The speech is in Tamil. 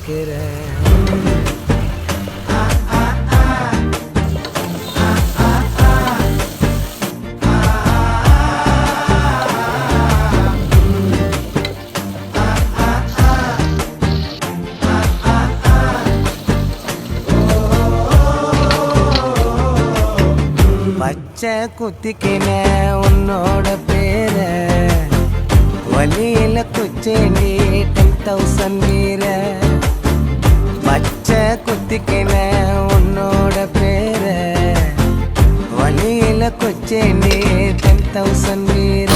கேட்கிறேன். பச்சை குத்திக்கின உன்னோட பேர வலியில குச்சேண்டி 10,000 வீர. பச்சை குத்திக்கின உன்னோட பேர வலியில குச்சேண்டி 10,000 வீர.